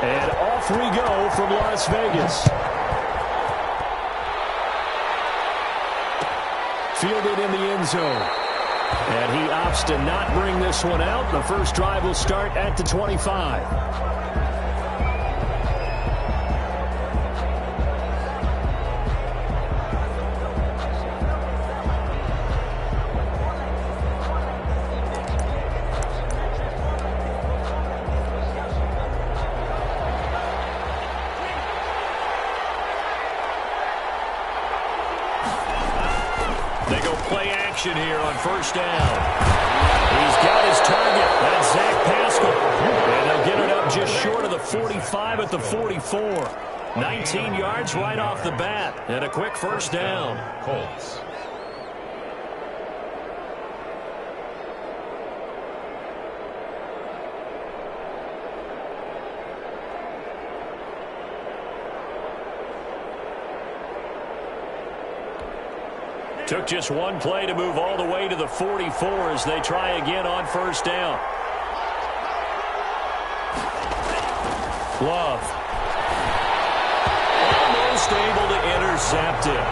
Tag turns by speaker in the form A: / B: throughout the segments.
A: And off we go from Las Vegas. Fielded in the end zone. And he opts to not bring this one out. The first drive will start at the 25. Here on first down. He's got his target. That's Zach Pascal. And they'll get it up just short of the 45 at the 44. 19 yards right off the bat. And a quick first down. Colts. Took just one play to move all the way to the 44 as they try again on first down. Love. Almost able to intercept it.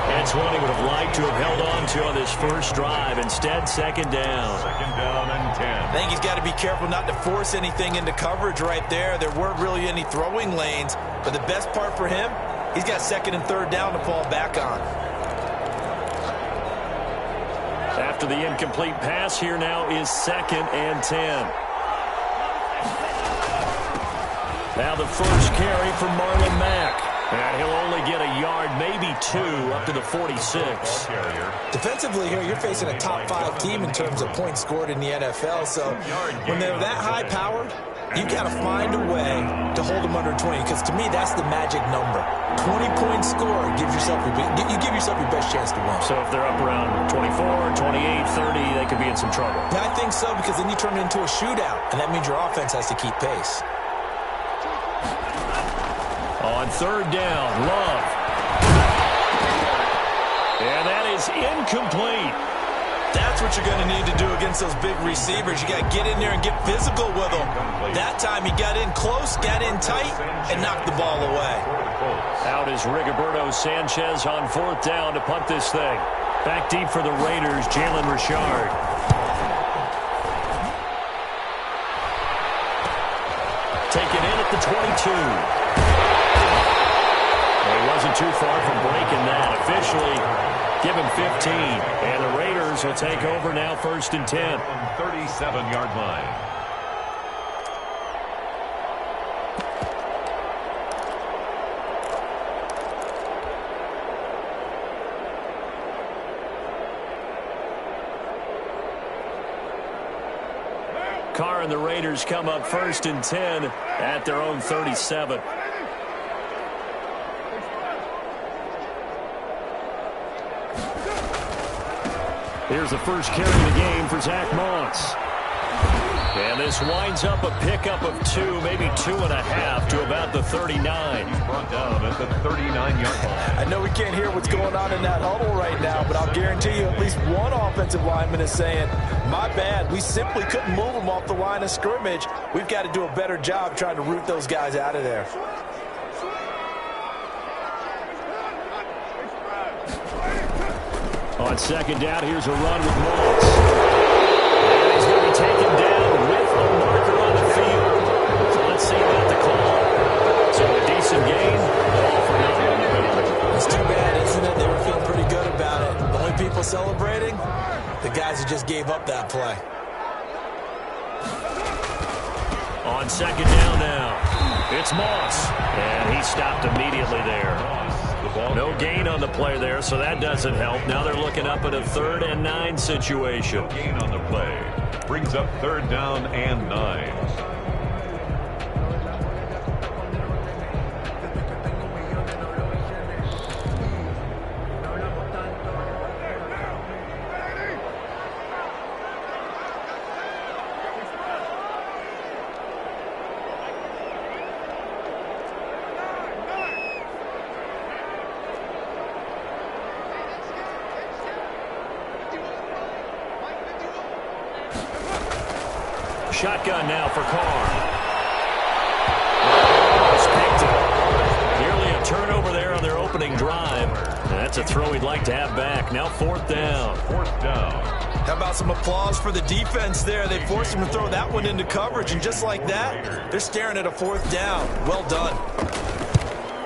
A: That's one he would have liked to have held on to on this first drive. Instead, second down.
B: Second down and 10.
C: I think he's got to be careful not to force anything into coverage right there. There weren't really any throwing lanes. But the best part for him, he's got second and third down to fall back on.
A: After the incomplete pass, here now is second and 10. Now the first carry for Marlon Mack. And he'll only get a yard, maybe two, up to the 46.
C: Defensively here, you're facing a top 5 team in terms of points scored in the NFL. So when they're that high powered, you got to find a way to hold them under 20. Because to me, that's the magic number. 20-point score gives yourself you give yourself your best chance to win.
A: So if they're up around 24, 28, 30, they could be in some trouble.
C: Yeah, I think so, because then you turn it into a shootout, and that means your offense has to keep pace.
A: On third down, Love. And that is incomplete.
C: That's what you're going to need to do against those big receivers. You got to get in there and get physical with them. That time he got in close, got in tight, and knocked the ball away.
A: Out is Rigoberto Sanchez on fourth down to punt this thing. Back deep for the Raiders, Jalen Richard. Taken in at the 22. He wasn't too far from breaking that. Officially, give him 15. And the Raiders will take over now, first and 10.
B: 37-yard line.
A: Carr and the Raiders come up first and 10 at their own 37. Here's the first carry of the game for Zach Moss. And this winds up a pickup of 2, maybe 2.5 to about the 39.
B: Brought down at the 39-yard line.
C: I know we can't hear what's going on in that huddle right now, but I'll guarantee you at least one offensive lineman is saying, my bad, we simply couldn't move them off the line of scrimmage. We've got to do a better job trying to root those guys out of there.
A: On second down, here's a run with Moss. And he's going to be taken down with a marker on the field. So let's see about the call. So a decent gain. All for nothing.
C: It's too bad, isn't it? They were feeling pretty good about it. The only people celebrating, the guys who just gave up that play.
A: On second down now, it's Moss. And he stopped immediately there. No gain on the play there, so that doesn't help. Now they're looking up at a 3rd and 9 situation.
B: No gain on the play. Brings up 3rd down and 9.
A: Shotgun now for Carr. we'd like to have back. Now 4th down.
B: 4th down.
C: How about some applause for the defense there? They forced him to throw that one into coverage, and just like that, they're staring at a 4th down. Well done.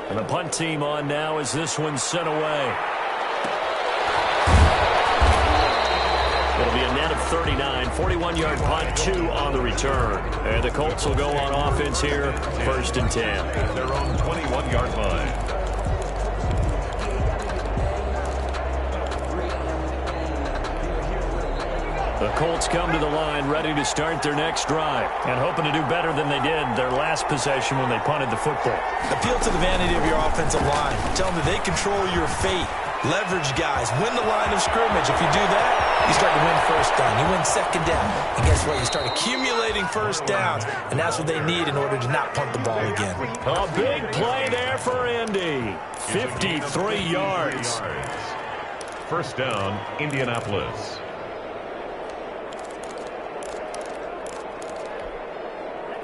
A: And the punt team on now as this one's sent away. It'll be a net of 39, 41-yard punt, 2 on the return. And the Colts will go on offense here, 1st and 10.
B: At their own 21-yard line.
A: The Colts come to the line ready to start their next drive and hoping to do better than they did their last possession when they punted the football.
C: Appeal to the vanity of your offensive line. Tell them that they control your fate. Leverage guys. Win the line of scrimmage. If you do that, you start to win 1st down. You win 2nd down. And guess what? You start accumulating 1st downs. And that's what they need in order to not punt the ball again.
A: A big play there for Indy. 53 yards.
B: 1st down, Indianapolis.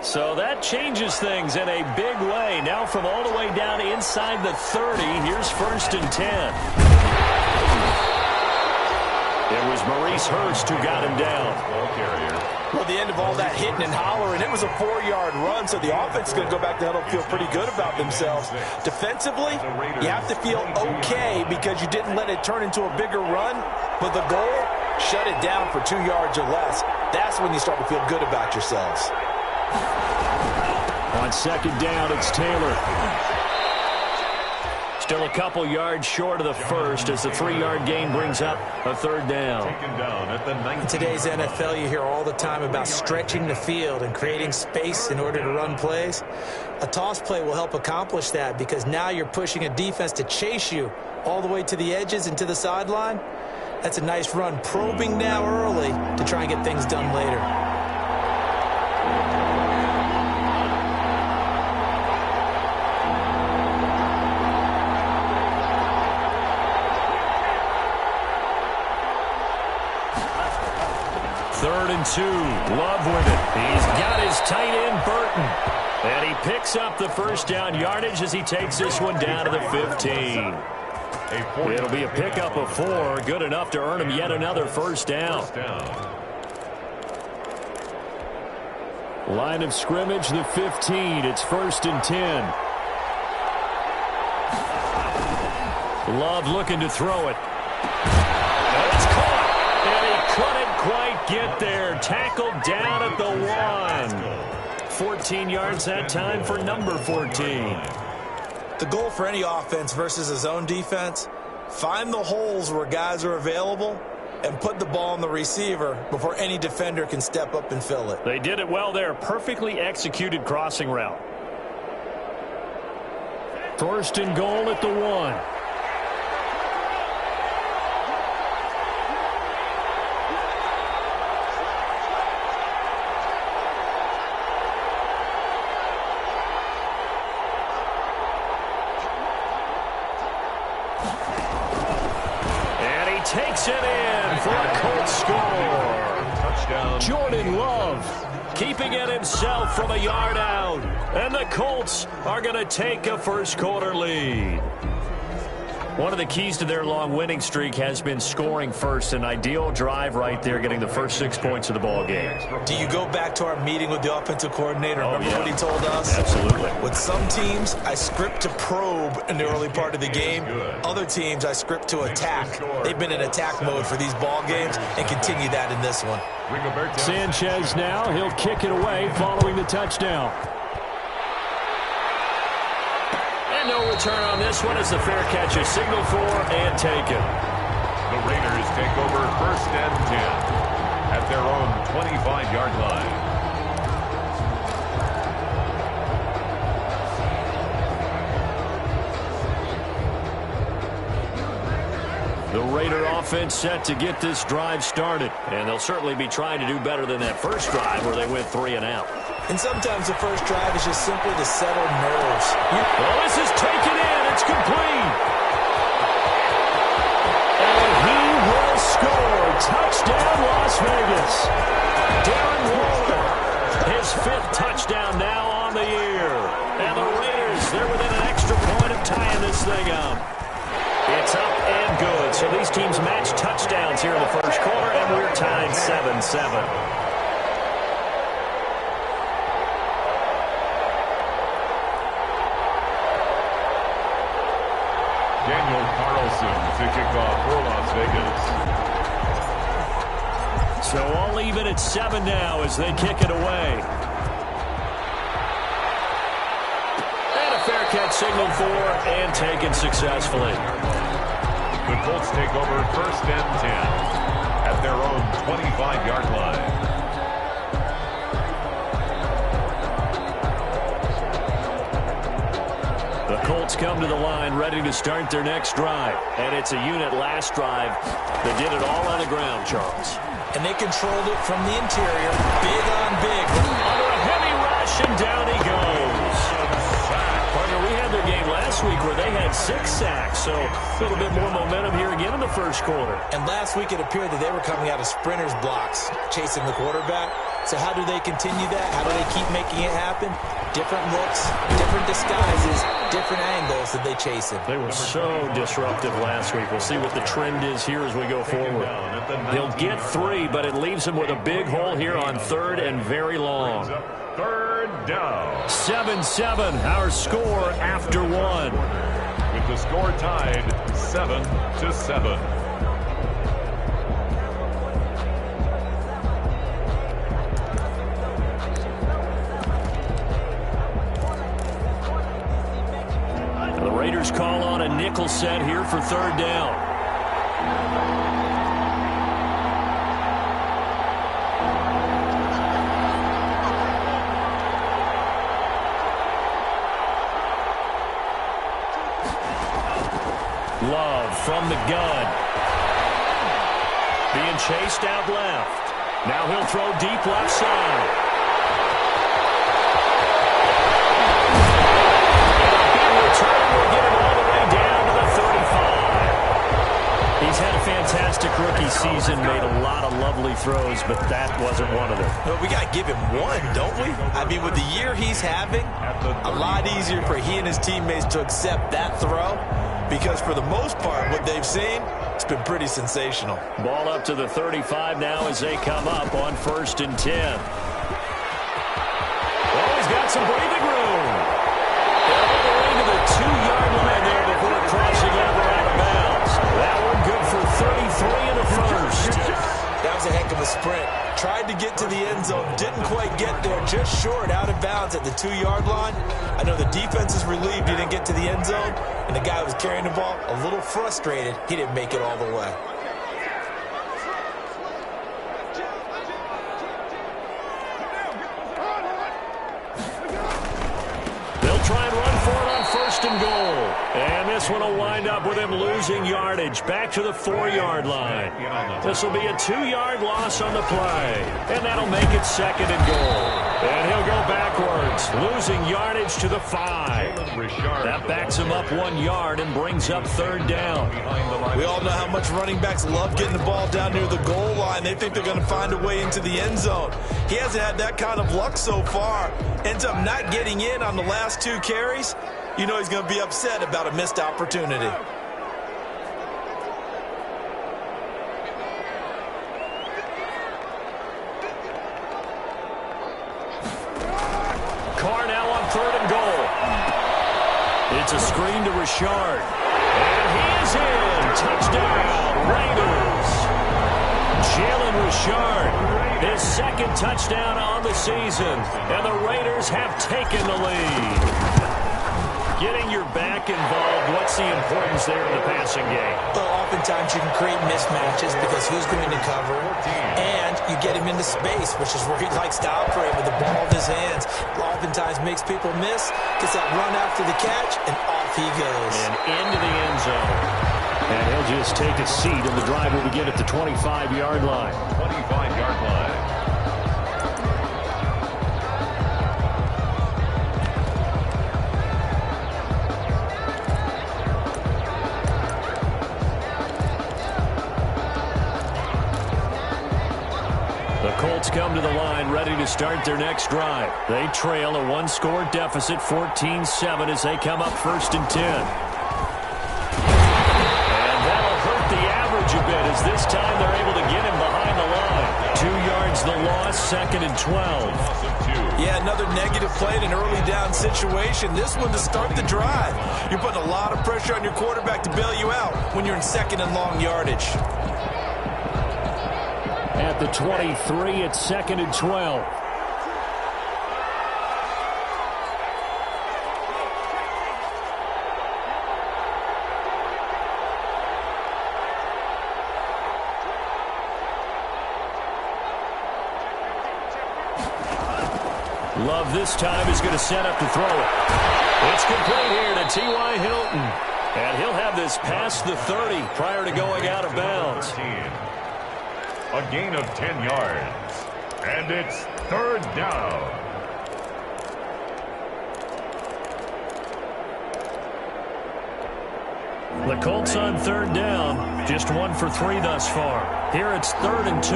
A: So that changes things in a big way. Now from all the way down inside the 30, here's 1st and 10. It was Maurice Hurst who got him down.
B: Ball carrier.
C: Well, the end of all that hitting and hollering, it was a 4-yard run, so the offense is going to go back to huddle and feel pretty good about themselves. Defensively, you have to feel okay because you didn't let it turn into a bigger run, but the goal, shut it down for 2 yards or less. That's when you start to feel good about yourselves.
A: On 2nd down, it's Taylor. Still a couple yards short of the 1st as the 3-yard gain brings up a 3rd down.
B: Taken down at the 19.
C: In today's NFL, you hear all the time about stretching the field and creating space in order to run plays. A toss play will help accomplish that because now you're pushing a defense to chase you all the way to the edges and to the sideline. That's a nice run, probing now early to try and get things done later.
A: Third and 2. Love with it. He's got his tight end, Burton. And he picks up the 1st down yardage as he takes this one down to the 15. It'll be a pickup of 4. Good enough to earn him yet another 1st down. Line of scrimmage, the 15. It's 1st and 10. Love looking to throw it. It's caught. And he couldn't quite get there. Tackled down at the 1. 14 yards that time for number 14.
C: The goal for any offense versus his own defense, find the holes where guys are available and put the ball on the receiver before any defender can step up and fill it.
A: They did it well there. Perfectly executed crossing route. 1st and goal at the 1. Takes it in for a Colts score.
B: Touchdown.
A: Jordan Love keeping it himself from a yard out. And the Colts are going to take a 1st quarter lead. One of the keys to their long winning streak has been scoring first. An ideal drive right there, getting the first 6 points of the ball game.
C: Do you go back to our meeting with the offensive coordinator? Remember what he told us?
A: Absolutely.
C: With some teams, I script to probe in the early part of the game. Other teams, I script to attack. They've been in attack mode for these ball games and continue that in this one.
A: Sanchez now, he'll kick it away following the touchdown. No return on this one as the fair catch is signaled for and taken.
B: The Raiders take over 1st and 10 at their own 25-yard line.
A: The Raider offense set to get this drive started, and they'll certainly be trying to do better than that first drive where they went 3 and out.
C: And sometimes the first drive is just simply to settle nerves.
A: Well, this is taken in. It's complete. And he will score. Touchdown, Las Vegas. Darren Waller, his 5th touchdown now on the year. And the Raiders, they're within an extra point of tying this thing up. It's up and good. So these teams match touchdowns here in the first quarter, and we're tied 7-7.
B: To kick off for Las Vegas.
A: So all even at 7 now as they kick it away. And a fair catch signaled for and taken successfully.
B: The Colts take over first and 10 at their own 25-yard line.
A: The Colts come to the line ready to start their next drive. And it's a unit last drive that did it all on the ground, Charles.
C: And they controlled it from the interior. Big on big.
A: Under a heavy rush, and down he goes. Partner, we had their game last week where they had 6 sacks. So a little bit more momentum here again in the first quarter.
C: And last week it appeared that they were coming out of sprinters blocks, chasing the quarterback. So how do they continue that? How do they keep making it happen? Different looks, different disguises, different angles that they chase him.
A: They were so disruptive last week. We'll see what the trend is here as we go forward. They'll get 3, but it leaves them with a big hole here on 3rd and very long.
B: 3rd down.
A: 7-7, our score after 1.
B: With the score tied 7-7.
A: Raiders call on a nickel set here for 3rd down. Love from the gun. Being chased out left. Now he'll throw deep left side. He's had a fantastic rookie season, made a lot of lovely throws, but that wasn't one of them.
C: Well, we got to give him one, don't we? I mean, with the year he's having, a lot easier for he and his teammates to accept that throw because for the most part, what they've seen, it's been pretty sensational.
A: Ball up to the 35 now as they come up on 1st and 10. Well, he's got some breathing room. All the way to the 2-yard line there before crossing over out of bounds. That one good for 33 in the first.
C: That was a heck of a sprint. Tried to get to the end zone, didn't quite get there, just short, out of bounds at the 2-yard line. I know the defense is relieved he didn't get to the end zone, and the guy who was carrying the ball, a little frustrated, he didn't make it all the way.
A: Try and run for it on 1st and goal. And this one will wind up with him losing yardage back to the 4-yard line. This will be a 2-yard loss on the play. And that'll make it 2nd and goal. And he'll go backwards, losing yardage to the 5. That backs him up 1 yard and brings up 3rd down.
C: We all know how much running backs love getting the ball down near the goal line. They think they're going to find a way into the end zone. He hasn't had that kind of luck so far. Ends up not getting in on the last 2 carries. You know he's going to be upset about a missed opportunity.
A: Carr now on 3rd and goal. It's a screen to Richard. And he is in. Touchdown, Raiders. Jalen Richard, his 2nd touchdown on the season. And the Raiders have taken the lead. Getting your back involved, what's the importance there in the passing game?
C: Well, oftentimes you can create mismatches because who's going to cover? And you get him into space, which is where he likes to operate with the ball in his hands. Oftentimes makes people miss, gets that run after the catch, and off he goes.
A: And into the end zone. And he'll just take a seat, and the drive will begin at the 25-yard line.
B: 25-yard line.
A: The Colts come to the line ready to start their next drive. They trail a 1-score deficit, 14-7, as they come up 1st and 10. And that'll hurt the as this time they're able to get him behind the line. 2 yards the loss, 2nd and 12.
C: Yeah, another negative play in an early down situation. This one to start the drive. You're putting a lot of pressure on your quarterback to bail you out when you're in 2nd and long yardage.
A: At the 23, it's 2nd and 12. Love this time is going to set up to throw it. It's complete here to T.Y. Hilton. And he'll have this past the 30 prior to going out of bounds.
B: A gain of 10 yards. And it's 3rd down.
A: The Colts on 3rd down. Just 1 for 3 thus far. Here it's 3rd and 2.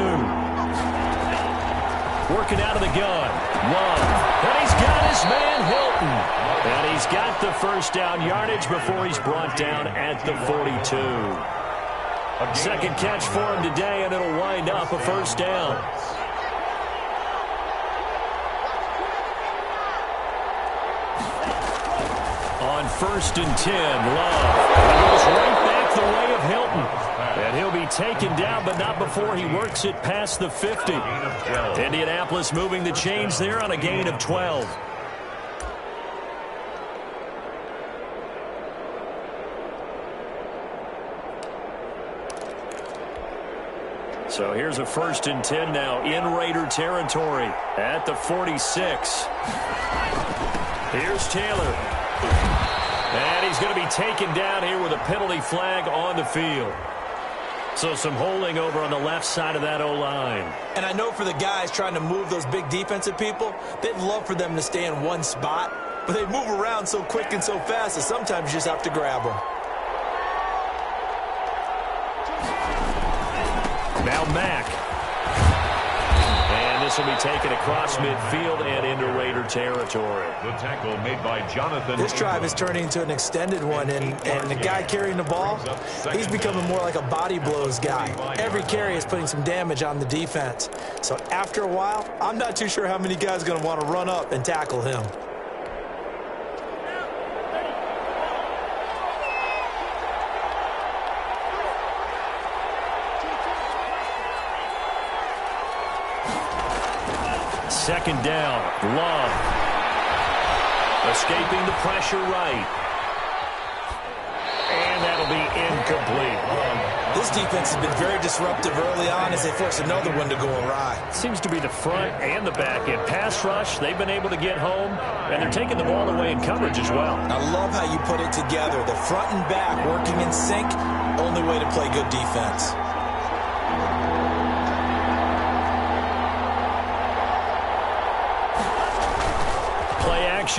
A: Working out of the gun. Love. And he's got his man Hilton. And he's got the first down yardage before he's brought down at the 42. Second catch for him today, and it'll wind up a first down. On 1st and 10, Love. He goes right back the way of Hilton. And he'll be taken down, but not before he works it past the 50. Indianapolis moving the chains there on a gain of 12. So here's a 1st and 10 now in Raider territory at the 46. Here's Taylor. And he's going to be taken down here with a penalty flag on the field. So some holding over on the left side of that O-line.
C: And I know for the guys trying to move those big defensive people, they'd love for them to stay in one spot, but they move around so quick and so fast that sometimes you just have to grab them.
A: Now Mack. And this will be taken across midfield and into Raider territory.
B: The tackle made by Jonathan.
C: This drive is turning into an extended one, and the guy carrying the ball, he's becoming more like a body blows guy. Every carry is putting some damage on the defense. So after a while, I'm not too sure how many guys are going to want to run up and tackle him.
A: Second down, Love. Escaping the pressure right. And that'll be incomplete.
C: This defense has been very disruptive early on as they force another one to go awry.
A: Seems to be the front and the back end. Pass rush, they've been able to get home, and they're taking the ball away in coverage as well.
C: I love how you put it together. The front and back working in sync, only way to play good defense.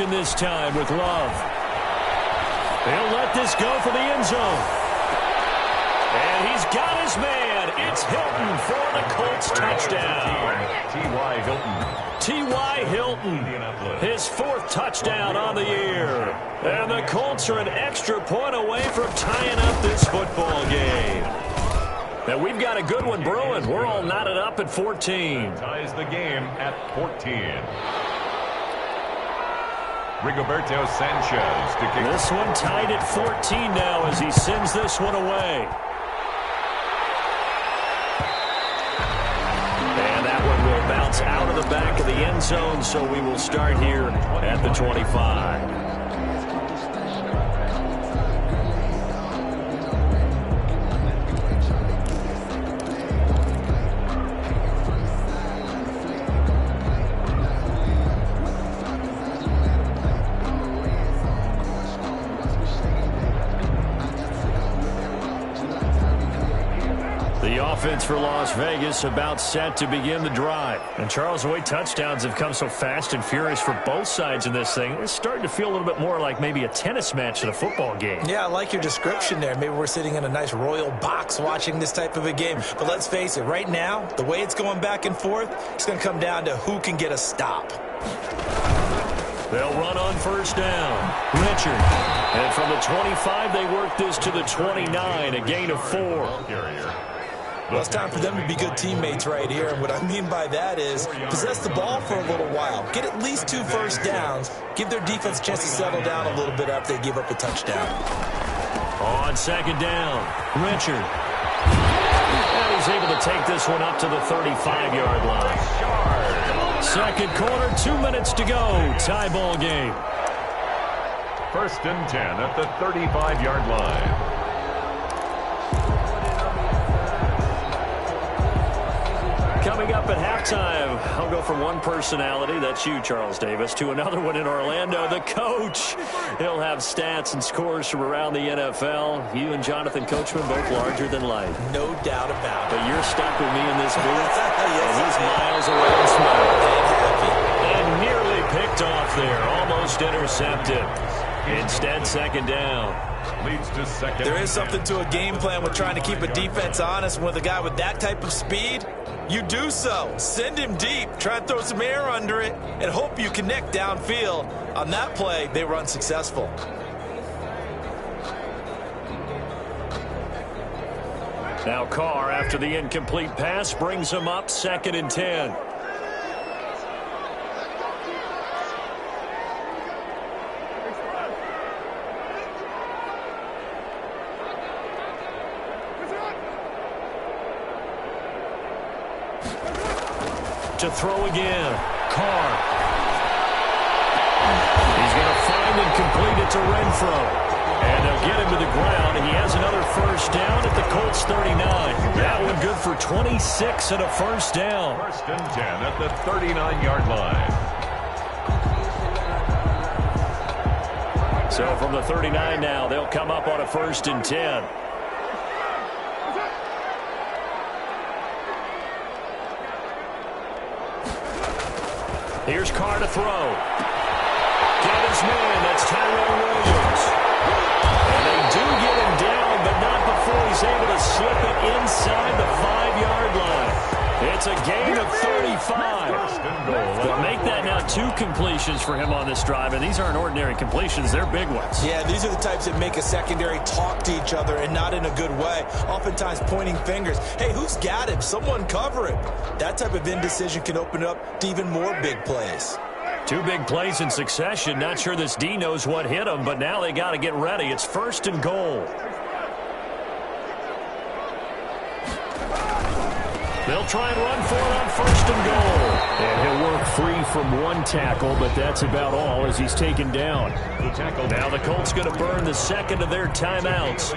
A: This time with Love. He'll let this go for the end zone. And he's got his man. It's Hilton for the Colts touchdown.
B: T.Y. Hilton.
A: T.Y. Hilton. His 4th touchdown on the year. And the Colts are an extra point away from tying up this football game. Now we've got a good one brewing. We're all knotted up at 14.
B: Ties the game at 14. Rigoberto Sanchez to kick.
A: This one tied at 14 now as he sends this one away. And that one will bounce out of the back of the end zone, so we will start here at the 25. Offense for Las Vegas about set to begin the drive. And Charles, the way touchdowns have come so fast and furious for both sides in this thing, it's starting to feel a little bit more like maybe a tennis match than a football game.
C: Yeah, I like your description there. Maybe we're sitting in a nice royal box watching this type of a game. But let's face it, right now, the way it's going back and forth, it's going to come down to who can get a stop.
A: They'll run on 1st down. Richard. And from the 25, they work this to the 29, a gain of 4.
C: Well, it's time for them to be good teammates right here. And what I mean by that is possess the ball for a little while. Get at least 2 first downs. Give their defense a chance to settle down a little bit after they give up a touchdown.
A: On second down, Richard. And he's able to take this one up to the 35-yard line. Second quarter, 2 minutes to go. Tie ball game.
B: 1st and 10 at the 35-yard line.
A: Coming up at halftime, I'll go from one personality, that's you, Charles Davis, to another one in Orlando, the coach. He'll have stats and scores from around the NFL. You and Jonathan Coachman, both larger than life.
C: No doubt about it.
A: But you're stuck with me in this booth, and he's miles away smiling. And nearly picked off there, almost intercepted. Instead, second down.
B: Leads to second.
C: There is something to a game plan with trying to keep a defense honest. With a guy with that type of speed, you do so. Send him deep. Try and throw some air under it and hope you connect downfield. On that play, they were unsuccessful.
A: Now Carr, after the incomplete pass, brings him up 2nd and 10. To throw again, Carr. He's going to find and complete it to Renfro. And they'll get him to the ground, and he has another first down at the Colts 39. That one good for 26 and a first down.
B: 1st and 10 at the 39-yard line.
A: So from the 39 now, they'll come up on a 1st and 10. Here's Carr to throw. Got his man. That's Tyrell Williams. And they do get him down, but not before he's able to slip it inside the 5-yard line. It's a gain of 35. But make that now 2 completions for him on this drive, and these aren't ordinary completions. They're big ones.
C: Yeah, these are the types that make a secondary talk to each other and not in a good way. Oftentimes pointing fingers. Hey, who's got him? Someone cover him. That type of indecision can open up to even more big plays.
A: 2 big plays in succession. Not sure this D knows what hit him, but now they got to get ready. It's 1st and goal. They'll try and run for it on 1st and goal. And he'll work free from 1 tackle, but that's about all as he's taken down. Now the Colts going to burn the 2nd of their timeouts.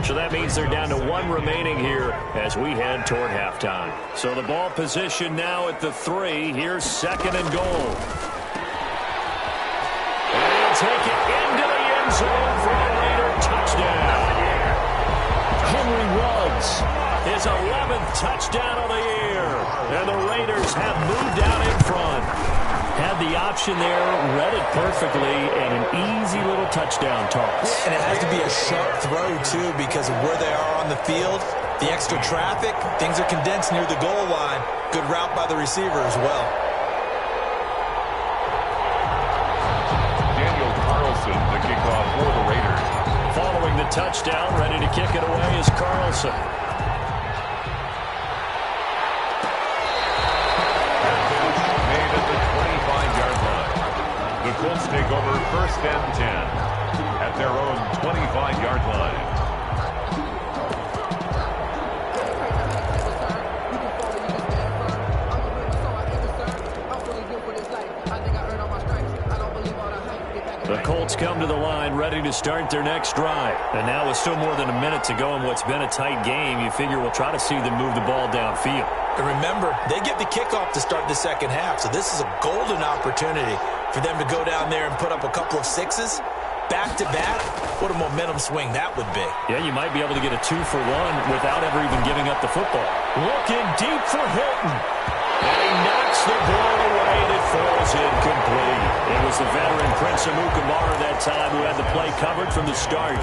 A: So that means they're down to 1 remaining here as we head toward halftime. So the ball position now at the 3. Here's 2nd and goal. And he'll take it into the end zone for a later touchdown. Henry Ruggs. His 11th touchdown of the year. And the Raiders have moved out in front. Had the option there, read it perfectly, and an easy little touchdown toss.
C: And it has to be a sharp throw, too, because of where they are on the field. The extra traffic, things are condensed near the goal line. Good route by the receiver as well.
B: Daniel Carlson, the kickoff for the Raiders.
A: Following the touchdown, ready to kick it away is Carlson.
B: The Colts take over 1st and 10 at their own 25-yard line.
A: The Colts come to the line ready to start their next drive. And now with still more than a minute to go in what's been a tight game, you figure we'll try to see them move the ball downfield.
C: And remember, they get the kickoff to start the 2nd half, so this is a golden opportunity for them to go down there and put up a couple of 6s. Back-to-back, what a momentum swing that would be.
A: Yeah, you might be able to get a 2-for-1 without ever even giving up the football. Looking deep for Hilton. And he knocks the ball away and it falls incomplete. It was the veteran Prince Amukamara that time who had the play covered from the start.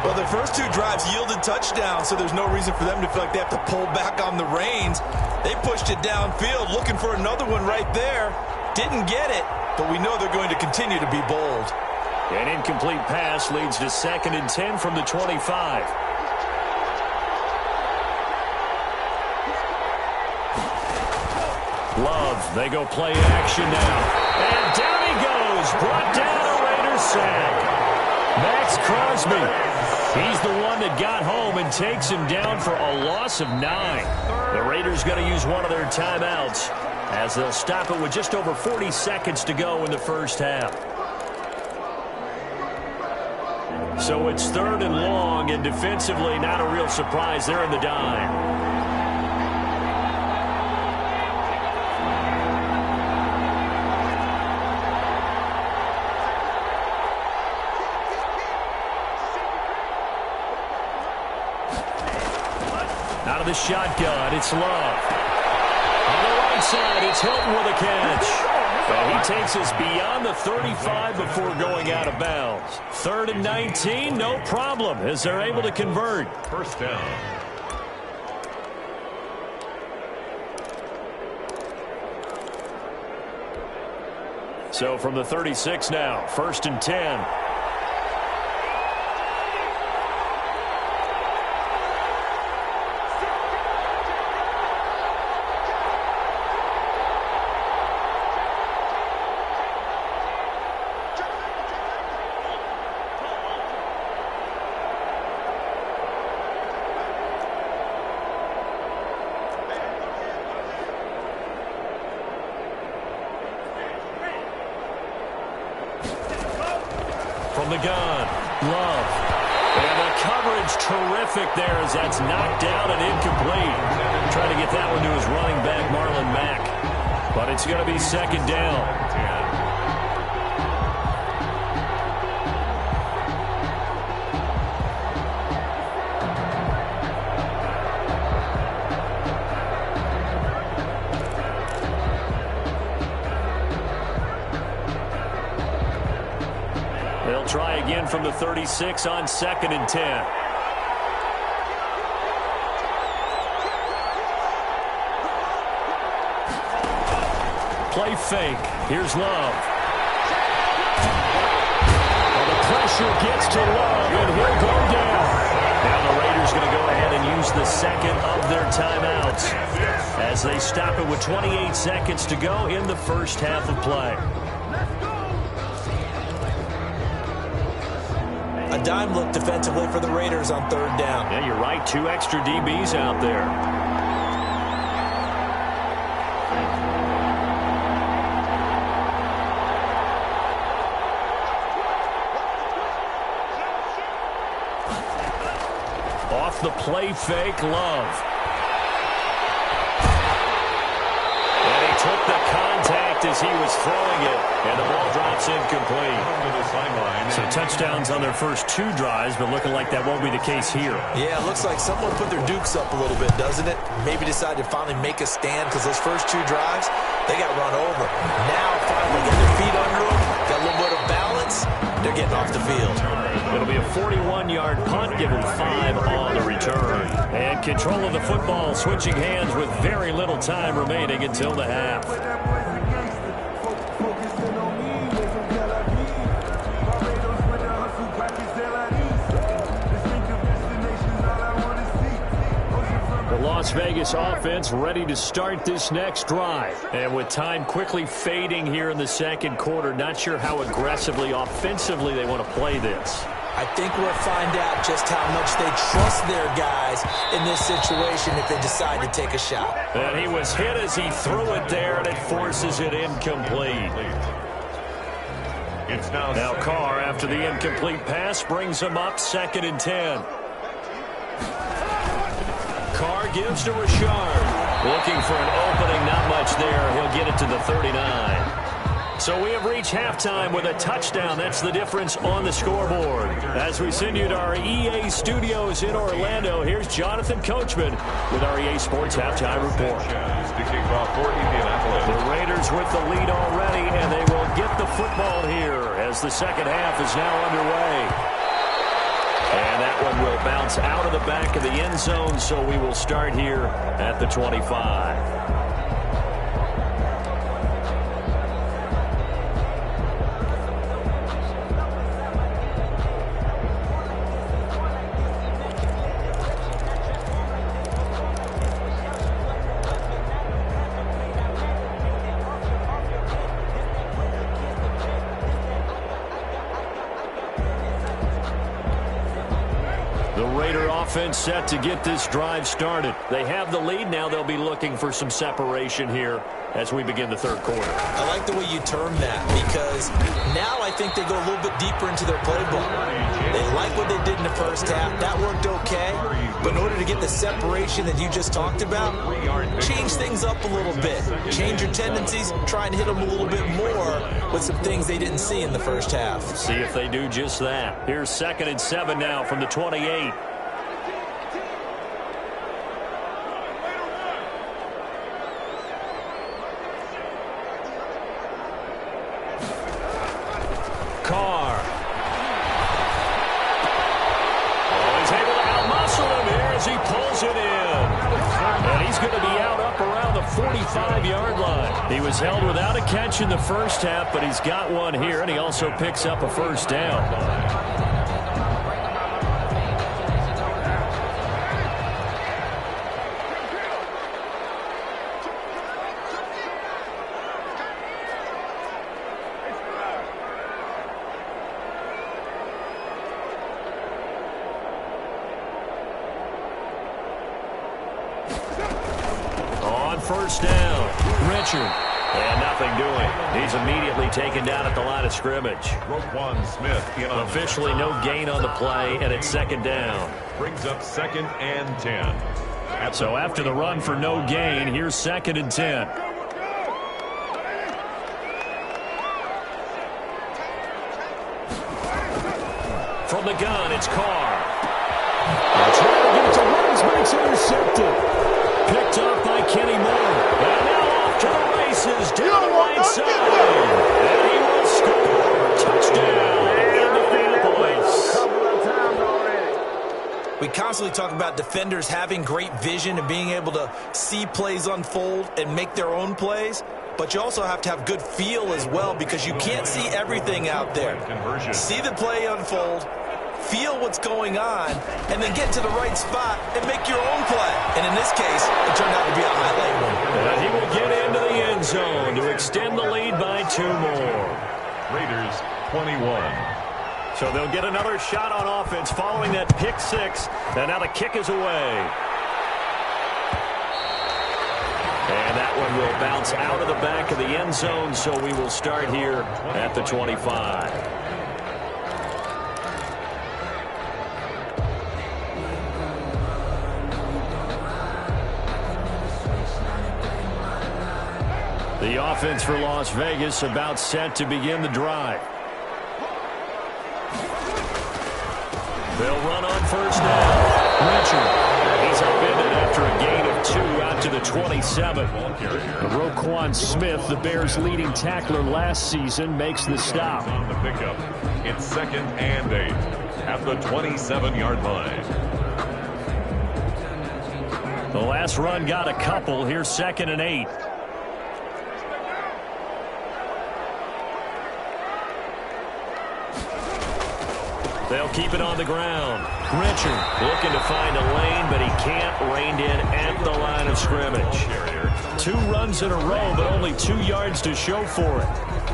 C: Well, their first 2 drives yielded touchdowns, so there's no reason for them to feel like they have to pull back on the reins. They pushed it downfield, looking for another one right there. Didn't get it, but we know they're going to continue to be bold.
A: An incomplete pass leads to 2nd and 10 from the 25. Love, they go play action now. And down he goes. Brought down a Raiders sack. Max Crosby. He's the one that got home and takes him down for a loss of 9. The Raiders going to use one of their timeouts as they'll stop it with just over 40 seconds to go in the first half. So it's 3rd and long, and defensively not a real surprise. They're in the dime. Out of the shotgun, it's Love. On the right side, it's Hilton with a catch. And he takes us beyond the 35 before going out of bounds. 3rd and 19, no problem, as they're able to convert.
B: First down.
A: So from the 36 now, 1st and 10. From the gun, Love. And the coverage terrific there as that's knocked down and incomplete. Trying to get that one to his running back, Marlon Mack. But it's going to be 2nd down. They'll try again from the 36 on 2nd and 10. Play fake. Here's Love. Well, the pressure gets to Love, and he'll go down. Now the Raiders going to go ahead and use the 2nd of their timeouts as they stop it with 28 seconds to go in the first half of play.
C: A dime look defensively for the Raiders on 3rd down.
A: Yeah, you're right. 2 extra DBs out there. Off the play fake, Love. And he took the contact as he was throwing it, and the ball drops incomplete. So touchdowns on their first 2 drives, but looking like that won't be the case here.
C: Yeah, it looks like someone put their dukes up a little bit, doesn't it? Maybe decided to finally make a stand because those first 2 drives, they got run over. Now finally get their feet under them, got a little bit of balance, they're getting off the field.
A: It'll be a 41-yard punt, given 5 on the return. And control of the football switching hands with very little time remaining until the half. Las Vegas offense ready to start this next drive. And with time quickly fading here in the 2nd quarter, not sure how aggressively, offensively they want to play this.
C: I think we'll find out just how much they trust their guys in this situation if they decide to take a shot.
A: And he was hit as he threw it there, and it forces it incomplete.
B: It's now
A: Carr, after the incomplete pass, brings him up 2nd and 10. Carr gives to Richard. Looking for an opening, not much there. He'll get it to the 39. So we have reached halftime with a touchdown. That's the difference on the scoreboard. As we send you to our EA studios in Orlando, here's Jonathan Coachman with our EA Sports Halftime Report.
B: To kick off for Indianapolis.
A: The Raiders with the lead already, and they will get the football here as the second half is now underway. And that one will bounce out of the back of the end zone, so we will start here at the 25. The Raider offense set to get this drive started. They have the lead. Now they'll be looking for some separation here as we begin the third quarter.
C: I like the way you term that because now I think they go a little bit deeper into their playbook. They like what they did in the first half. That worked okay. But in order to get the separation that you just talked about, change things up a little bit. Change your tendencies. Try and hit them a little bit more with some things they didn't see in the first half.
A: See if they do just that. Here's 2nd and 7 now from the 28. Carr. Oh, he's able to outmuscle him here as he pulls it in. And he's going to be out up around the 45-yard line. He was held without a catch in the first half, but he's got one here, and he also picks up a first down. First down. Richard. And nothing doing. He's immediately taken down at the line of scrimmage.
B: Smith
A: officially no gain on the play, and it's 2nd down.
B: Brings up 2nd and 10.
A: So after the run for no gain, here's 2nd and 10. From the gun, it's Carr. Trying to get it to Rose, but it's intercepted. Picked up by Kenny Moore. And now off to the races down the right side. And he will score. Touchdown, Indianapolis.
C: We constantly talk about defenders having great vision and being able to see plays unfold and make their own plays. But you also have to have good feel as well because you can't see everything out there. See the play unfold, feel what's going on, and then get to the right spot and make your own play. And in this case, it turned out to be a highlight one.
A: And he will get into the end zone to extend the lead by 2 more.
B: Raiders 21.
A: So they'll get another shot on offense following that pick 6. And now the kick is away. And that one will bounce out of the back of the end zone, so we will start here at the 25. The offense for Las Vegas about set to begin the drive. They'll run on first down. Richard. He's upended after a gain of 2 out to the 27. Roquan Smith, the Bears' leading tackler last season, makes the stop.
B: On the pickup, it's 2nd and 8 at the 27-yard line.
A: The last run got a couple. Here's 2nd and 8. They'll keep it on the ground. Richard looking to find a lane, but he can't. Reined in at the line of scrimmage. 2 runs in a row, but only 2 yards to show for it.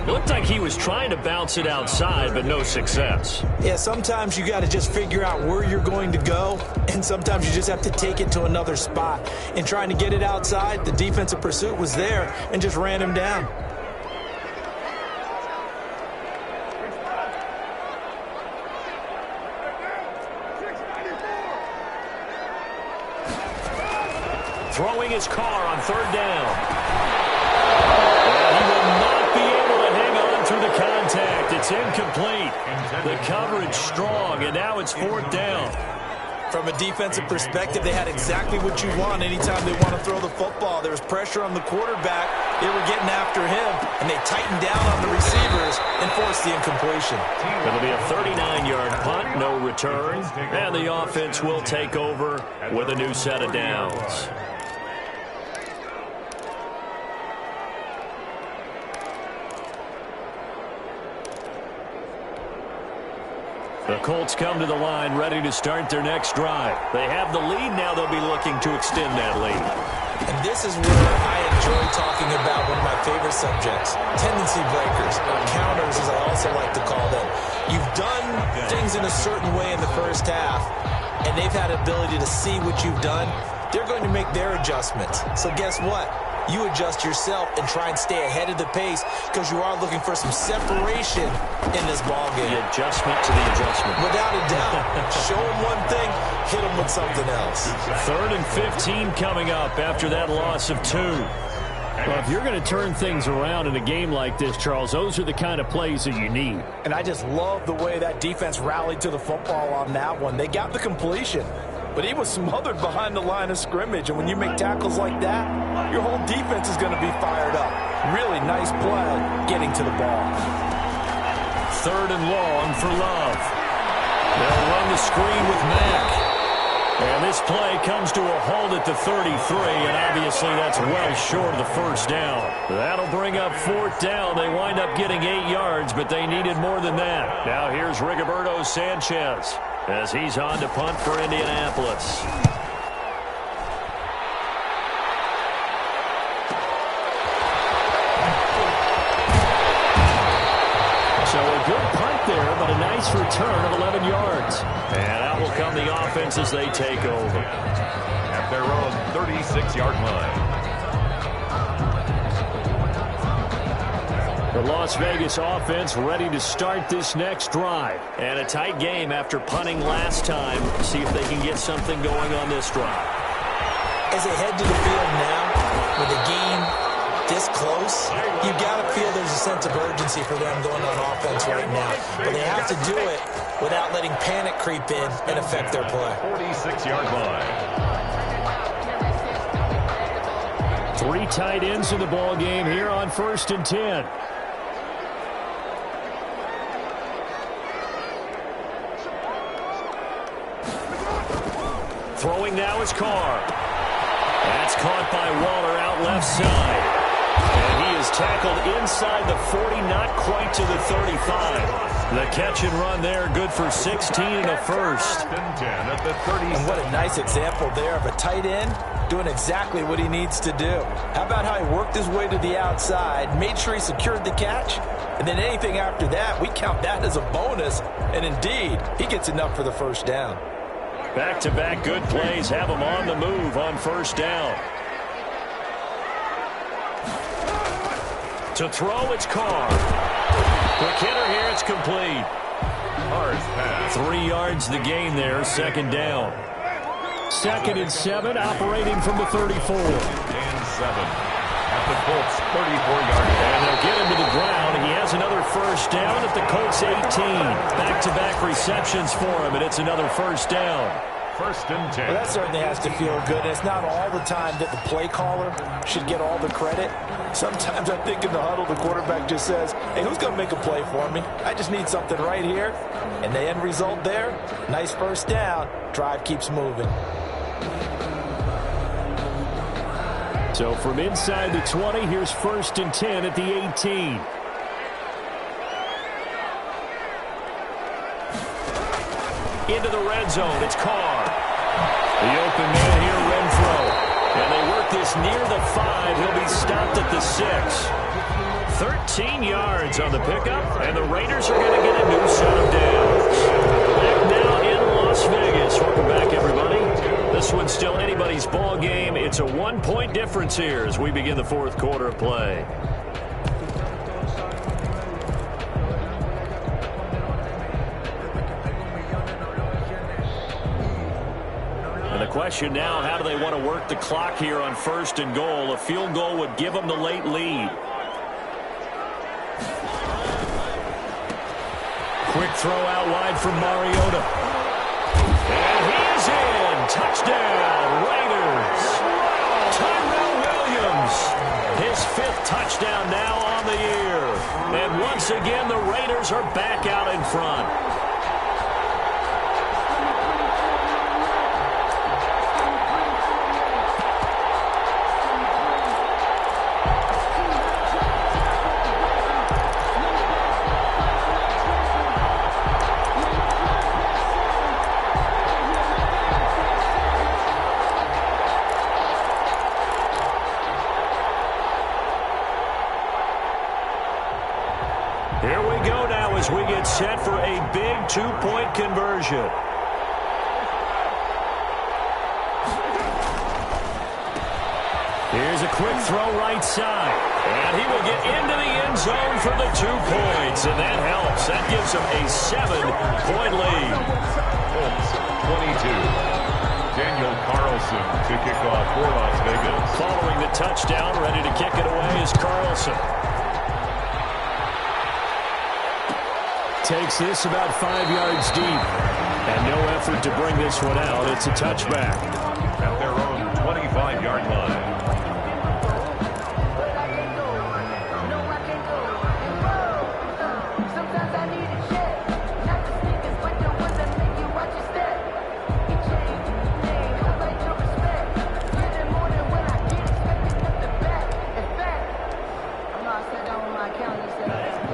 A: It looked like he was trying to bounce it outside, but no success.
C: Yeah, sometimes you got to just figure out where you're going to go, and sometimes you just have to take it to another spot. In trying to get it outside, the defensive pursuit was there and just ran him down.
A: Throwing his car on 3rd down. And he will not be able to hang on through the contact. It's incomplete. The coverage strong, and now it's 4th down.
C: From a defensive perspective, they had exactly what you want anytime they want to throw the football. There was pressure on the quarterback. They were getting after him, and they tightened down on the receivers and forced the incompletion.
A: It'll be a 39-yard punt, no return, and the offense will take over with a new set of downs. The Colts come to the line ready to start their next drive. They have the lead. Now they'll be looking to extend that lead.
C: And this is where I enjoy talking about one of my favorite subjects, tendency breakers, or counters as I also like to call them. You've done things in a certain way in the first half. and they've had the ability to see what you've done, they're going to make their adjustments. So guess what? You adjust yourself and try and stay ahead of the pace because you are looking for some separation in this ball game.
A: The adjustment to the adjustment.
C: Without a doubt. Show them one thing, hit them with something else.
A: 3rd and 15 coming up after that loss of 2. Well, if you're going to turn things around in a game like this, Charles, those are the kind of plays that you need.
C: And I just love the way that defense rallied to the football on that one. They got the completion, but he was smothered behind the line of scrimmage. And when you make tackles like that, your whole defense is going to be fired up. Really nice play getting to the ball.
A: 3rd and long for Love. They'll run the screen with Mack. And this play comes to a halt at the 33, and obviously that's well short of the first down. That'll bring up 4th down. They wind up getting 8 yards, but they needed more than that. Now here's Rigoberto Sanchez as he's on to punt for Indianapolis. So a good punt there, but a nice return of 11 yards. And out will come the offense as they take over.
B: At their own 36-yard line.
A: The Las Vegas offense ready to start this next drive. And a tight game after punting last time. See if they can get something going on this drive.
C: As they head to the field now, with the game this close, you got to feel there's a sense of urgency for them going on offense right now. But they have to do it without letting panic creep in and affect their play.
B: 46-yard line.
A: 3 tight ends in the ball game here on 1st and 10. Throwing now is Carr. That's caught by Waller out left side. And he is tackled inside the 40, not quite to the 35. The catch and run there, good for 16 and a first.
C: And what a nice example there of a tight end doing exactly what he needs to do. How about how he worked his way to the outside, made sure he secured the catch, and then anything after that, we count that as a bonus. And indeed, he gets enough for the first down.
A: Back-to-back good plays have him on the move on 1st down. To throw, it's Carr. Quick hitter here, it's complete.
B: Carr's pass.
A: 3 yards the gain there, 2nd down. 2nd and 7, operating from the 34.
B: And 7 at the Colts' 34-yard line.
A: And they'll get him to the ground. He has another first down at the Colts' 18. Back-to-back receptions for him, and it's another first down.
B: 1st and 10.
C: Well, that certainly has to feel good. And it's not all the time that the play caller should get all the credit. Sometimes I think in the huddle, the quarterback just says, hey, who's going to make a play for me? I just need something right here. And the end result there, nice first down. Drive keeps moving.
A: So from inside the 20, here's 1st and 10 at the 18. Into the red zone, it's Carr. The open man here, Renfro. And they work this near the 5. He'll be stopped at the 6. 13 yards on the pickup, and the Raiders are going to get a new set of downs. Back now in Las Vegas. Welcome back, everybody. This one's still anybody's ball game. It's a 1-point difference here as we begin the 4th quarter of play. And the question now, how do they want to work the clock here on 1st and goal? A field goal would give them the late lead. Quick throw out wide from Mariota. And he is in. Touchdown, Raiders. Tyrell Williams. His 5th touchdown now on the year. And once again, the Raiders are back out in front. Here we go now as we get set for a big 2-point conversion. Here's a quick throw right side. And he will get into the end zone for the 2 points. And that helps. That gives him a 7-point lead.
B: Colts 22. Daniel Carlson to kick off for Las Vegas.
A: Following the touchdown, ready to kick it away is Carlson. Takes this about 5 yards deep. And no effort to bring this one out. It's a touchback.
B: At their own 25-yard line.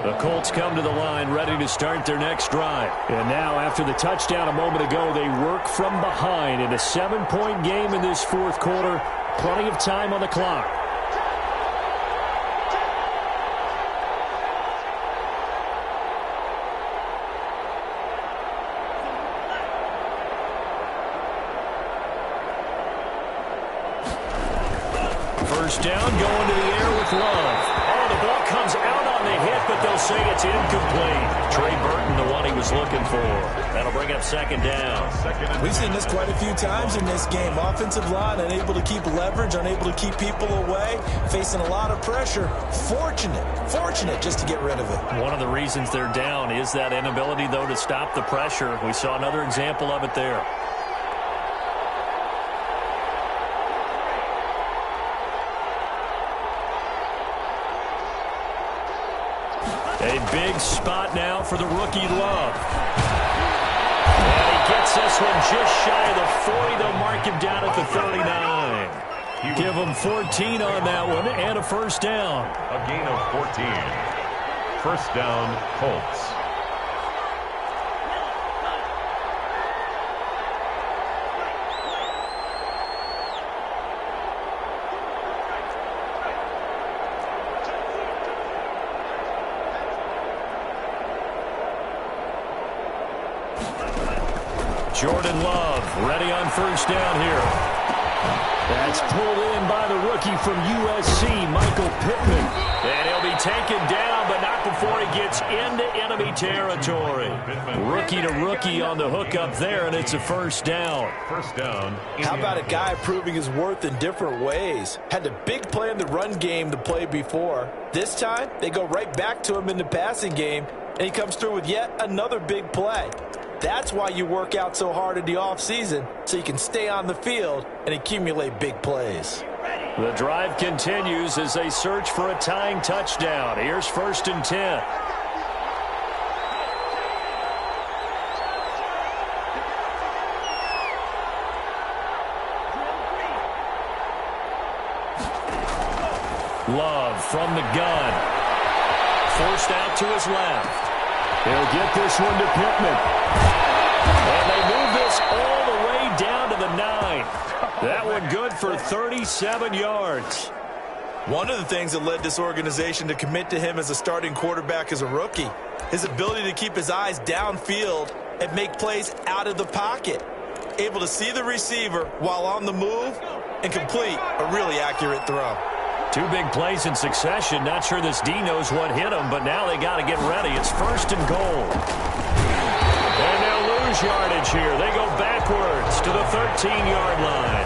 A: The Colts come to the line ready to start their next drive. And now after the touchdown a moment ago, they work from behind in a 7-point game in this 4th quarter. Plenty of time on the clock. First down, going to the air with Love. Oh, the ball comes out on the hit, but they'll say it's incomplete. Trey Burton, the one he was looking for. That'll bring up 2nd down.
C: We've seen this quite a few times in this game. Offensive line unable to keep leverage, unable to keep people away, facing a lot of pressure. Fortunate just to get rid of it.
A: One of the reasons they're down is that inability, though, to stop the pressure. We saw another example of it there. A big spot now for the rookie Love. And he gets this one just shy of the 40. They'll mark him down at the 39. Give him 14 on that one and a first down.
B: A gain of 14. First down, Colts.
A: Jordan Love ready on first down here. That's pulled in by the rookie from USC, Michael Pittman. And he'll be taken down, but not before he gets into enemy territory. Rookie to rookie on the hook up there, and it's a first down.
B: First down.
C: How about a guy proving his worth in different ways? Had a big play in the run game to play before. This time, they go right back to him in the passing game, and he comes through with yet another big play. That's why you work out so hard in the offseason, so you can stay on the field and accumulate big plays.
A: The drive continues as they search for a tying touchdown. Here's 1st and 10. Love from the gun. Forced out to his left. He'll get this one to Pittman. And they move this all the way down to the 9. That one good for 37 yards.
C: One of the things that led this organization to commit to him as a starting quarterback as a rookie, his ability to keep his eyes downfield and make plays out of the pocket. Able to see the receiver while on the move and complete a really accurate throw.
A: 2 big plays in succession. Not sure this D knows what hit him, but now they got to get ready. It's 1st and goal. And they'll lose yardage here. They go backwards to the 13-yard line.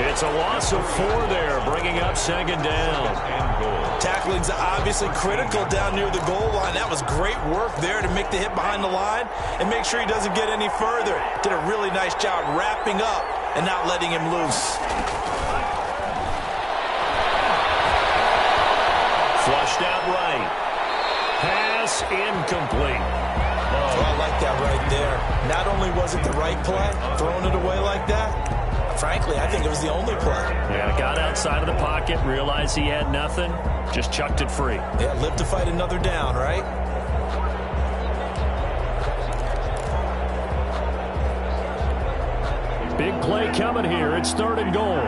A: It's a loss of 4 there, bringing up 2nd down.
C: Tackling's obviously critical down near the goal line. That was great work there to make the hit behind the line and make sure he doesn't get any further. Did a really nice job wrapping up and not letting him loose.
A: Flushed out right. Pass incomplete.
C: Oh, I like that right there. Not only was it the right play, throwing it away like that, frankly, I think it was the only play.
A: Yeah, got outside of the pocket, realized he had nothing, just chucked it free.
C: Yeah, live to fight another down, right?
A: Big play coming here. It's 3rd and goal.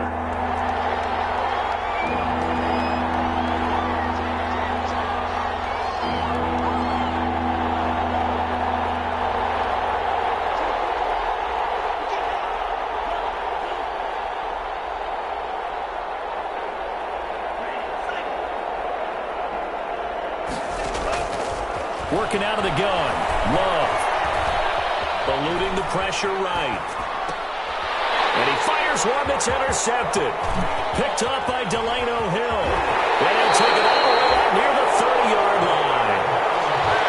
A: looking out of the gun. Love. Eluding the pressure right. And he fires one that's intercepted. Picked up by Delano Hill. And he'll take it all the way out near the 30-yard line.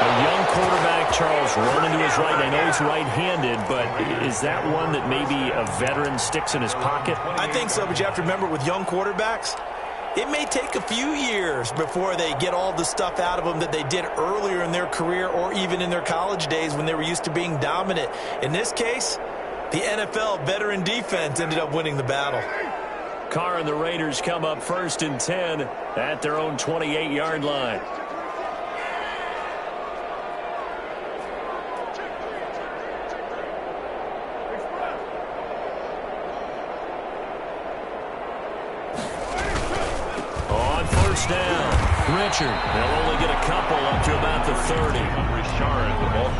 A: A young quarterback, Charles, running to his right. I know he's right-handed, but is that one that maybe a veteran sticks in his pocket?
C: I think so, but you have to remember with young quarterbacks, it may take a few years before they get all the stuff out of them that they did earlier in their career or even in their college days when they were used to being dominant. In this case, the NFL veteran defense ended up winning the battle.
A: Carr and the Raiders come up 1st and 10 at their own 28-yard line. On 1st down, Richard. They'll only get a couple up to about the 30.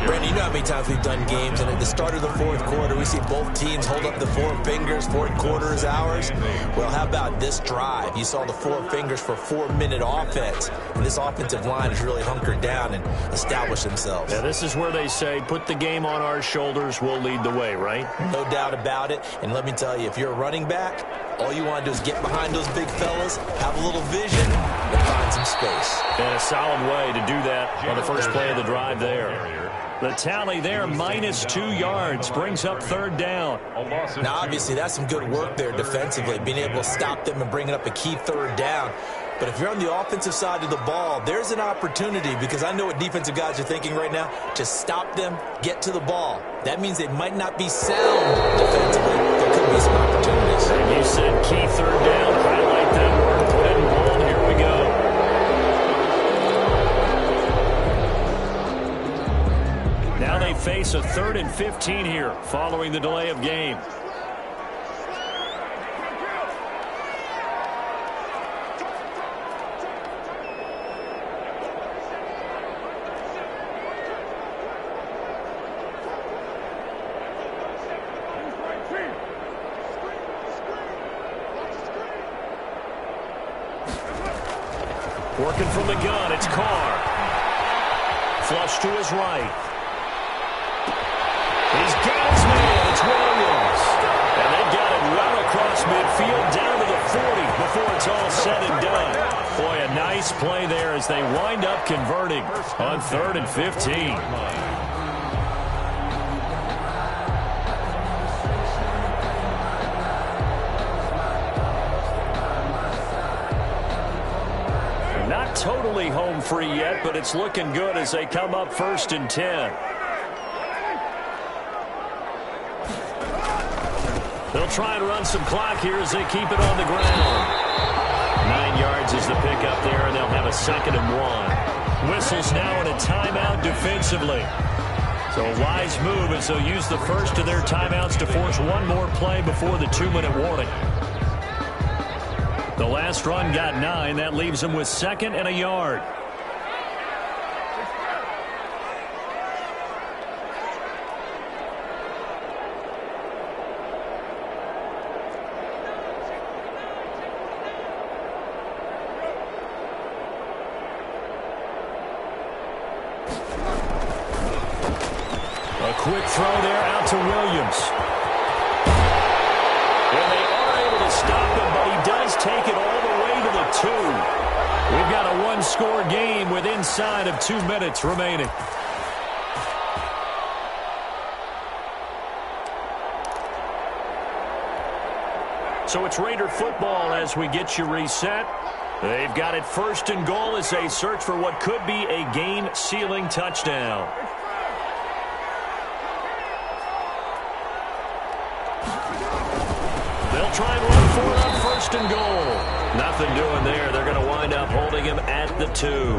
C: Brandon, you know how many times we've done games, and at the start of the 4th quarter, we see both teams hold up the 4 fingers, 4th quarter is ours. Well, how about this drive? You saw the 4 fingers for 4-minute offense, and this offensive line has really hunkered down and established themselves.
A: Yeah, this is where they say, put the game on our shoulders, we'll lead the way, right?
C: No doubt about it, and let me tell you, if you're a running back, all you want to do is get behind those big fellas, have a little vision, and find some space.
A: And a solid way to do that on the first play of the drive there. The tally there, -2 yards, brings up 3rd down.
C: Now, obviously, that's some good work there defensively, being able to stop them and bringing up a key 3rd down. But if you're on the offensive side of the ball, there's an opportunity, because I know what defensive guys are thinking right now, to stop them, get to the ball. That means they might not be sound defensively. There could be some opportunities.
A: And you said key 3rd down. Highlight that word. Put it in bold. Here we go. Now they face a 3rd and 15 here following the delay of game. Working from the gun, it's Carr. Flush to his right. He's got his man, it's Williams. And they've got it well across midfield, down to the 40 before it's all said and done. Boy, a nice play there as they wind up converting on 3rd and 15. Not totally home free yet, but it's looking good as they come up 1st and 10. They'll try and run some clock here as they keep it on the ground. 9 yards is the pickup there, and they'll have a 2nd and 1. Whistles now in a timeout defensively. So a wise move as they'll use the first of their timeouts to force one more play before the 2-minute warning. The last run got 9. That leaves them with 2nd and a yard. A quick throw there out to Williams. And they are able to stop him, but he does take it all the way to the 2. We've got a one-score game with inside of 2 minutes remaining. So it's Raider football as we get you reset. They've got it 1st and goal as they search for what could be a game-sealing touchdown. They'll try and run for it on 1st and goal. Nothing doing there. They're going to wind up holding him at the 2.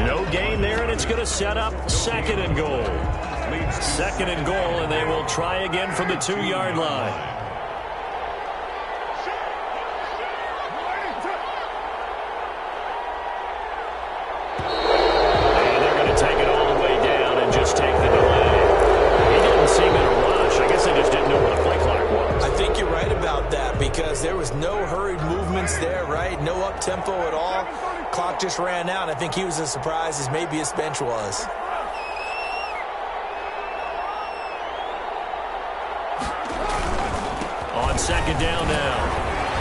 A: No gain there, and it's going to set up 2nd and goal. 2nd and goal, and they will try again from the 2-yard line. And they're going to take it all the way down and just take the delay. He didn't seem in a rush. I guess they just didn't know where the play clock was.
C: I think you're right about that because there was no hurried movements there, right? No up-tempo at all. Clock just ran out. I think he was as surprised as maybe his bench was.
A: On second down now,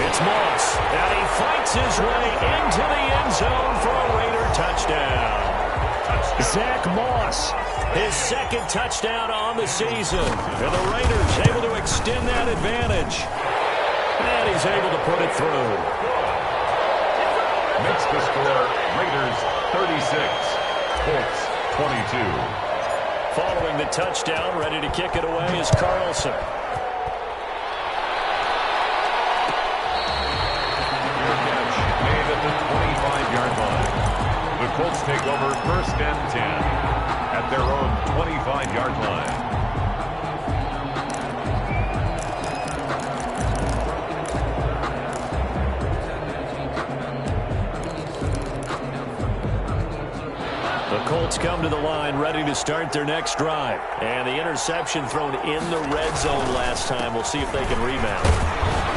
A: it's Moss, and he fights his way into the end zone for a Raider touchdown. Zach Moss, his second touchdown on the season, and the Raiders able to extend that advantage. And he's able to put it through.
B: Makes the score Raiders 36, Colts 22.
A: Following the touchdown, ready to kick it away is Carlson.
B: Made at the 25-yard line. The Colts take over first and 10 at their own 25-yard line.
A: The Colts come to the line ready to start their next drive. And the interception thrown in the red zone last time. We'll see if they can rebound.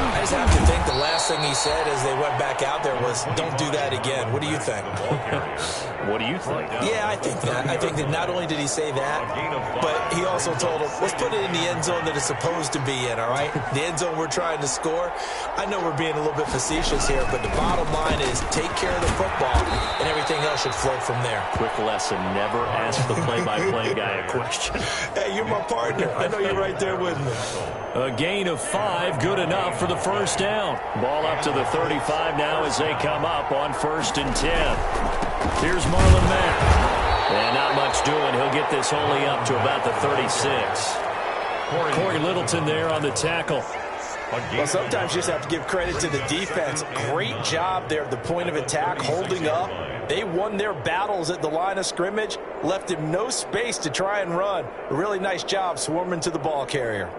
C: I just have to think the last thing he said as they went back out there was, don't do that again. What do you think?
A: What do you think?
C: Yeah, I think that. I think that not only did he say that, but he also told him, let's put it in the end zone that it's supposed to be in, all right? The end zone we're trying to score. I know we're being a little bit facetious here, but the bottom line is take care of the football, and everything else should flow from there.
A: Quick lesson, never ask the play-by-play guy a question.
C: Hey, you're my partner. I know you're right there with me.
A: A gain of 5, good enough for the first down. Ball up to the 35 now as they come up on 1st and 10. Here's Marlon Mack. And not much doing. He'll get this only up to about the 36. Corey Littleton there on the tackle.
C: Well, sometimes you just have to give credit to the defense. Great job there at the point of attack, holding up. They won their battles at the line of scrimmage, left him no space to try and run. A really nice job swarming to the ball carrier.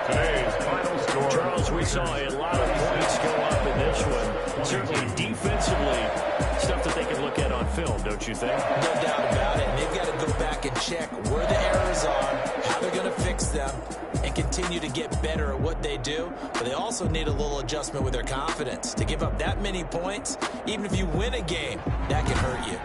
B: Today's final score.
A: Charles, we saw a lot of points go up in this one. Certainly defensively, stuff that they can look at on film, don't you think?
C: No doubt about it. And they've got to go back and check where the errors are, how they're going to fix them, and continue to get better at what they do. But they also need a little adjustment with their confidence. To give up that many points, even if you win a game, that can hurt you.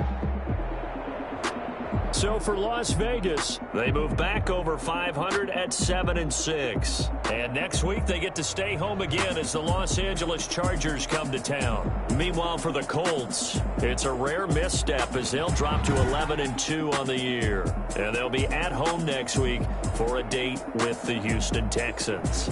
A: So for Las Vegas, they move back over 500 at 7-6. And next week they get to stay home again as the Los Angeles Chargers come to town. Meanwhile for the Colts, it's a rare misstep as they'll drop to 11-2 on the year. And they'll be at home next week for a date with the Houston Texans.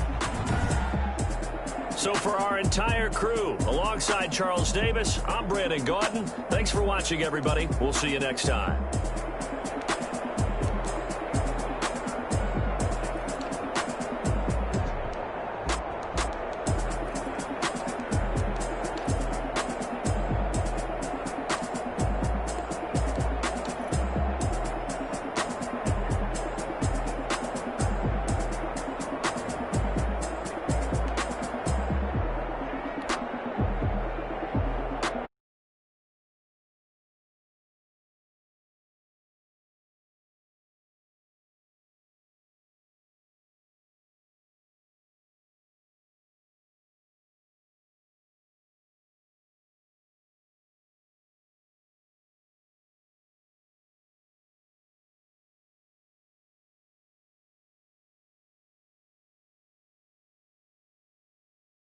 A: So for our entire crew, alongside Charles Davis, I'm Brandon Gaudin. Thanks for watching, everybody. We'll see you next time.